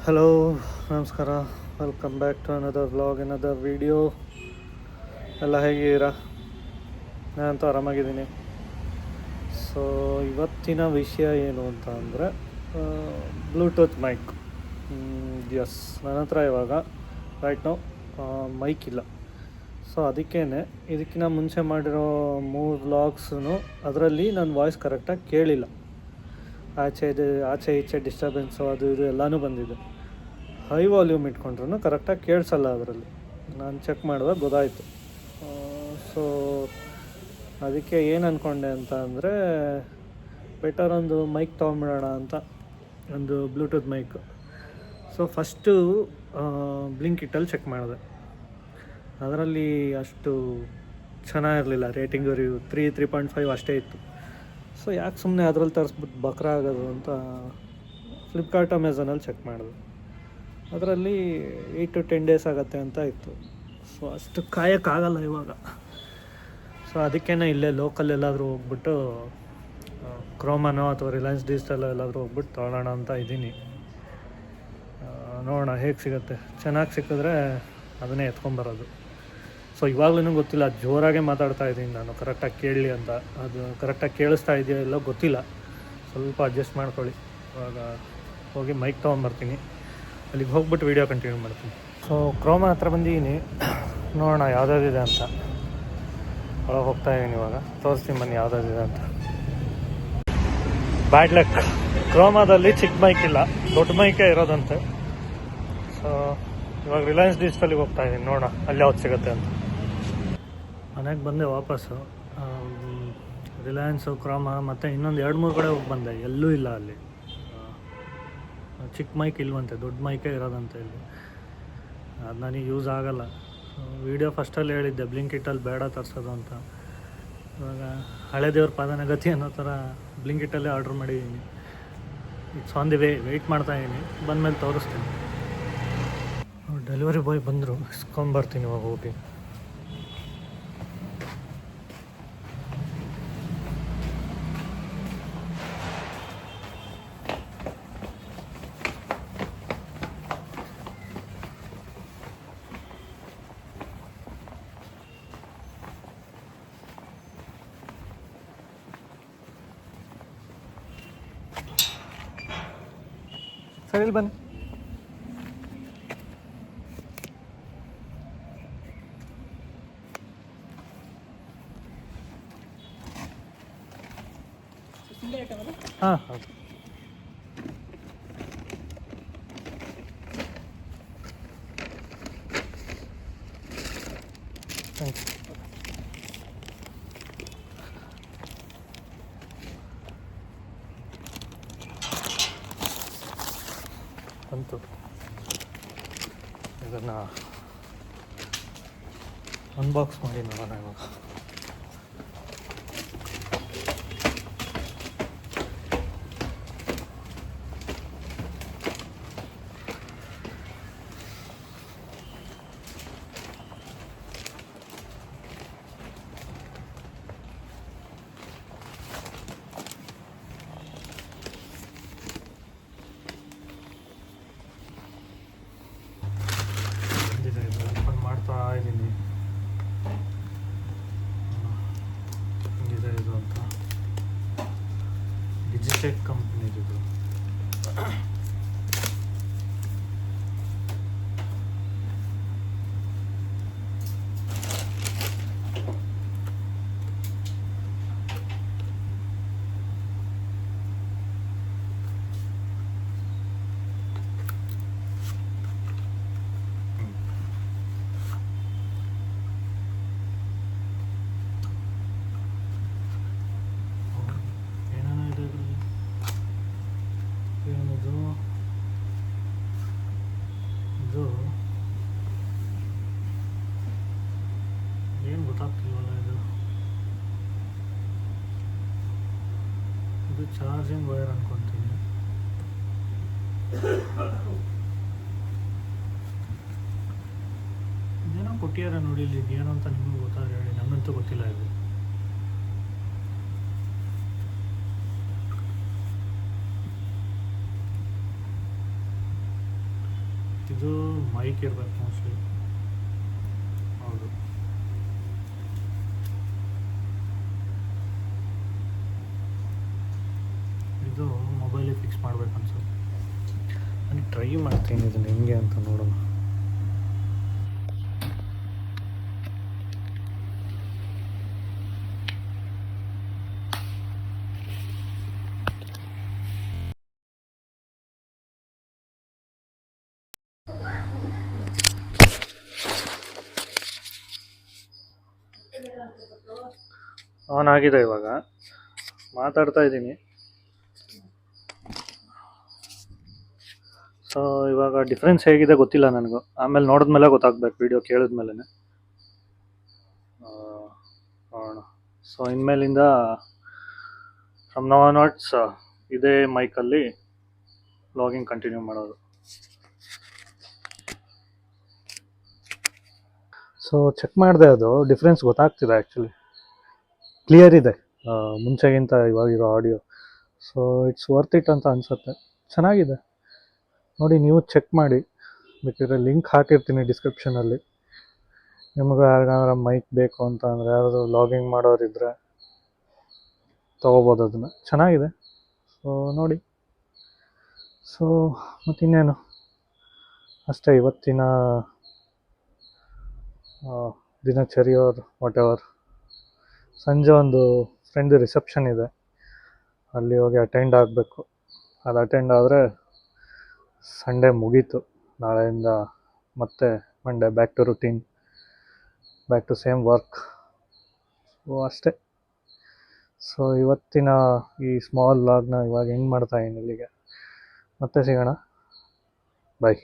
Hello, ನಮಸ್ಕಾರ. Welcome back to another vlog, another video. ಎಲ್ಲ ಹೇಗಿದ್ದೀರಾ? ನಾನಂತೂ ಆರಾಮಾಗಿದ್ದೀನಿ. ಸೊ ಇವತ್ತಿನ ವಿಷಯ ಏನು ಅಂತ ಅಂದರೆ ಬ್ಲೂಟೂತ್ ಮೈಕ್. ಎಸ್, ನನ್ನ ಹತ್ರ ಇವಾಗ ರೈಟ್ ನೋ ಮೈಕ್ ಇಲ್ಲ. ಸೊ ಅದಕ್ಕೇ ಇದಕ್ಕಿಂತ ಮುಂಚೆ ಮಾಡಿರೋ 3 ವ್ಲಾಗ್ಸೂ ಅದರಲ್ಲಿ ನನ್ನ ವಾಯ್ಸ್ ಕರೆಕ್ಟಾಗಿ ಕೇಳಿಲ್ಲ. ಆಚೆ ಈಚೆ ಡಿಸ್ಟರ್ಬೆನ್ಸು ಅದು ಇದು ಎಲ್ಲನೂ ಬಂದಿದೆ. ಹೈ ವಾಲ್ಯೂಮ್ ಇಟ್ಕೊಂಡ್ರೂ ಕರೆಕ್ಟಾಗಿ ಕೇಳಿಸಲ್ಲ. ಅದರಲ್ಲಿ ನಾನು ಚೆಕ್ ಮಾಡಿದಾಗ ಗೊತ್ತಾಯಿತು. ಸೊ ಅದಕ್ಕೆ ಏನು ಅಂದ್ಕೊಂಡೆ ಅಂತ ಅಂದರೆ, ಬೆಟರ್ ಒಂದು ಮೈಕ್ ತೊಗೊಂಬಿಡೋಣ ಅಂತ, ಒಂದು ಬ್ಲೂಟೂತ್ ಮೈಕ್. ಸೊ ಫಸ್ಟು ಬ್ಲಿಂಕಿಟ್ಟಲ್ಲಿ ಚೆಕ್ ಮಾಡಿದೆ. ಅದರಲ್ಲಿ ಅಷ್ಟು ಚೆನ್ನಾಗಿರಲಿಲ್ಲ. ರೇಟಿಂಗ್ ರಿವ್ಯೂ 3.5 ಅಷ್ಟೇ ಇತ್ತು. ಸೊ ಯಾಕೆ ಸುಮ್ಮನೆ ಅದರಲ್ಲಿ ತರಿಸ್ಬಿಟ್ಟು ಬಕ್ರ ಆಗೋದು ಅಂತ ಫ್ಲಿಪ್ಕಾರ್ಟ್ ಅಮೆಝಾನಲ್ಲಿ ಚೆಕ್ ಮಾಡಿದೆ. ಅದರಲ್ಲಿ 8 to 10 ಡೇಸ್ ಆಗುತ್ತೆ ಅಂತ ಇತ್ತು. ಸೊ ಅಷ್ಟು ಕಾಯೋಕ್ಕಾಗಲ್ಲ ಇವಾಗ. ಸೊ ಅದಕ್ಕೇ ಇಲ್ಲೇ ಲೋಕಲ್ ಎಲ್ಲಾದರೂ ಹೋಗ್ಬಿಟ್ಟು ಕ್ರೋಮಾನೋ ಅಥವಾ ರಿಲಯನ್ಸ್ ಡಿಜಿಟಲ್ ಎಲ್ಲಾದರೂ ಹೋಗ್ಬಿಟ್ಟು ತೊಗೊಳ್ಳೋಣ ಅಂತ ಇದ್ದೀನಿ. ನೋಡೋಣ ಹೇಗೆ ಸಿಗುತ್ತೆ. ಚೆನ್ನಾಗಿ ಸಿಕ್ಕಿದ್ರೆ ಅದನ್ನೇ ಎತ್ಕೊಂಬರೋದು. ಸೊ ಇವಾಗಲೂ ಗೊತ್ತಿಲ್ಲ, ಜೋರಾಗೆ ಮಾತಾಡ್ತಾ ಇದ್ದೀನಿ ನಾನು, ಕರೆಕ್ಟಾಗಿ ಕೇಳಲಿ ಅಂತ. ಅದು ಕರೆಕ್ಟಾಗಿ ಕೇಳಿಸ್ತಾ ಇದೆಯೋ ಇಲ್ಲೋ ಗೊತ್ತಿಲ್ಲ. ಸ್ವಲ್ಪ ಅಡ್ಜಸ್ಟ್ ಮಾಡ್ಕೊಳ್ಳಿ. ಇವಾಗ ಹೋಗಿ ಮೈಕ್ ತೊಗೊಂಬರ್ತೀನಿ. ಅಲ್ಲಿಗೆ ಹೋಗ್ಬಿಟ್ಟು ವೀಡಿಯೋ ಕಂಟಿನ್ಯೂ ಮಾಡ್ತೀನಿ. ಸೊ ಕ್ರೋಮಾ ಹತ್ರ ಬಂದಿದ್ದೀನಿ, ನೋಡೋಣ ಯಾವುದಾದಿದೆ ಅಂತ. ಒಳಗೆ ಹೋಗ್ತಾಯಿದ್ದೀನಿ ಇವಾಗ, ತೋರಿಸ್ತೀನಿ ಬನ್ನಿ ಯಾವುದಾದಿದೆ ಅಂತ. ಬ್ಯಾಡ್ ಲಕ್, ಕ್ರೋಮಾದಲ್ಲಿ ಚಿಕ್ಕ ಮೈಕ್ ಇಲ್ಲ, ದೊಡ್ಡ ಮೈಕೇ ಇರೋದಂತೆ. ಸೊ ಇವಾಗ ರಿಲಯನ್ಸ್ ಡಿಜಿಟಲಿಗೆ ಹೋಗ್ತಾಯಿದ್ದೀನಿ, ನೋಡೋಣ ಅಲ್ಲಿ ಯಾವ್ದು ಸಿಗುತ್ತೆ ಅಂತ. ಮನೆಗೆ ಬಂದೆ ವಾಪಸ್ಸು. ರಿಲಯನ್ಸು, ಕ್ರೋಮಾ ಮತ್ತು ಇನ್ನೊಂದು 2-3 ಕಡೆ ಹೋಗಿ ಬಂದೆ, ಎಲ್ಲೂ ಇಲ್ಲ ಅಲ್ಲಿ. ಚಿಕ್ಕ ಮೈಕ್ ಇಲ್ವಂತೆ, ದೊಡ್ಡ ಮೈಕೇ ಇರೋದಂತೆ ಇಲ್ಲಿ. ಅದು ನನಗೆ ಯೂಸ್ ಆಗೋಲ್ಲ. ವೀಡಿಯೋ ಫಸ್ಟಲ್ಲಿ ಹೇಳಿದ್ದೆ ಬ್ಲಿಂಕಿಟ್ಟಲ್ಲಿ ಬೇಡ ತರಿಸೋದು ಅಂತ. ಇವಾಗ ಹಳೆ ದೇವ್ರ ಪಾದನ ಗತಿ ಅನ್ನೋ ಥರ ಬ್ಲಿಂಕಿಟ್ಟಲ್ಲೇ ಆರ್ಡ್ರ್ ಮಾಡಿದ್ದೀನಿ. It's on the way, wait ಮಾಡ್ತಾಯಿದ್ದೀನಿ. ಬಂದಮೇಲೆ ತೋರಿಸ್ತೀನಿ. ಡೆಲಿವರಿ ಬಾಯ್ ಬಂದರು, ಇಸ್ಕೊಂಬರ್ತೀನಿ ಇವಾಗ ಹೋಗಿ. ಸರಿ, ಇಲ್ಲಿ ಬನ್ನಿ. ಹಾಂ, ಹೌದು. Thank you. ಬಂತು. ಇದನ್ನು ಅನ್ಬಾಕ್ಸ್ ಮಾಡಿ ನೋಡೋಣ ಇವಾಗ. ಇದ್ದೀನಿ ಹೆಂಗಿದೆ ಇದು ಅಂತ. ಡಿಜಿಟೆಕ್ ಕಂಪ್ನಿದು. ಏನು ಗೊತ್ತಾಗ್ತಿಲ್ವಲ್ಲ ಇದು ಚಾರ್ಜಿಂಗ್ ವೈರ್ ಅನ್ಕೊತೀನಿ. ಇದೇನೋ ಕೊಟ್ಟಿಯಾರ ನೋಡಿ, ಇಲ್ಲಿ ಏನೋ ಅಂತ ನಿಮಗೂ ಗೊತ್ತಾದ್ರೆ ಹೇಳಿ, ನನಗಂತೂ ಗೊತ್ತಿಲ್ಲ ಇದು. ಇದು ಮೈಕ್ ಇರಬೇಕು ಮೋಸ್ಟ್ಲಿ. ಹೌದು, ಇದು ಮೊಬೈಲಿಗೆ ಫಿಕ್ಸ್ ಮಾಡ್ಬೇಕು ಅನ್ಸುತ್ತೆ. ನಾನು ಟ್ರೈ ಮಾಡ್ತೀನಿ ಇದನ್ನು ಹೆಂಗೆ ಅಂತ ನೋಡೋಣ. ಆನ್ ಆಗಿದೆ, ಇವಾಗ ಮಾತಾಡ್ತಾ ಇದ್ದೀನಿ. ಸೊ ಇವಾಗ ಡಿಫ್ರೆನ್ಸ್ ಹೇಗಿದೆ ಗೊತ್ತಿಲ್ಲ ನನಗೂ, ಆಮೇಲೆ ನೋಡಿದ್ಮೇಲೆ ಗೊತ್ತಾಗ್ಬೇಕು, ವಿಡಿಯೋ ಕೇಳಿದ್ಮೇಲೆ ನೋಡೋಣ. ಸೊ ಇನ್ಮೇಲಿಂದ ಫ್ರಮ್ ನೌ ಆನ್ವರ್ಡ್ಸ್ ಇದೇ ಮೈಕಲ್ಲಿ ವ್ಲಾಗಿಂಗ್ ಕಂಟಿನ್ಯೂ ಮಾಡೋದು. ಸೊ ಚೆಕ್ ಮಾಡಿದೆ, ಅದು ಡಿಫ್ರೆನ್ಸ್ ಗೊತ್ತಾಗ್ತಿದೆ ಆ್ಯಕ್ಚುಲಿ, ಕ್ಲಿಯರ್ ಇದೆ ಮುಂಚೆಗಿಂತ ಇವಾಗಿರೋ audio. So it's worth it ಅಂತ ಅನಿಸುತ್ತೆ, ಚೆನ್ನಾಗಿದೆ. ನೋಡಿ, ನೀವು ಚೆಕ್ ಮಾಡಿ, ಬೇಕಿದ್ರೆ ಲಿಂಕ್ ಹಾಕಿರ್ತೀನಿ ಡಿಸ್ಕ್ರಿಪ್ಷನಲ್ಲಿ. ನಿಮಗೂ ಯಾರಿಗಾದ್ರೂ ಮೈಕ್ ಬೇಕು ಅಂತ ಅಂದರೆ, ಯಾರಾದರೂ ವ್ಲಾಗಿಂಗ್ ಮಾಡೋರಿದ್ದರೆ ತೊಗೋಬೋದು, ಅದನ್ನು ಚೆನ್ನಾಗಿದೆ. ಸೊ ನೋಡಿ. ಸೊ ಮತ್ತಿನ್ನೇನು, ಅಷ್ಟೇ ಇವತ್ತಿನ ದಿನಚರಿಯವ್ರು ವಾಟ್ ಎವರ್. ಸಂಜೆ ಒಂದು ಫ್ರೆಂಡ್ ರಿಸೆಪ್ಷನ್ ಇದೆ, ಅಲ್ಲಿ ಹೋಗಿ ಅಟೆಂಡ್ ಆಗಬೇಕು. ಅದು ಅಟೆಂಡ್ ಆದರೆ ಸಂಡೇ ಮುಗೀತು. ನಾಳೆಯಿಂದ ಮತ್ತೆ Monday back to routine, back to same work. So ಅಷ್ಟೇ. ಸೊ ಇವತ್ತಿನ ಈ ಸ್ಮಾಲ್ ವ್ಲಾಗ್ನ ಇವಾಗ ಎಂಡ್ ಮಾಡ್ತಾ ಇದ್ದೀನಿ ಇಲ್ಲಿಗೆ. ಮತ್ತೆ ಸಿಗೋಣ, ಬಾಯ್.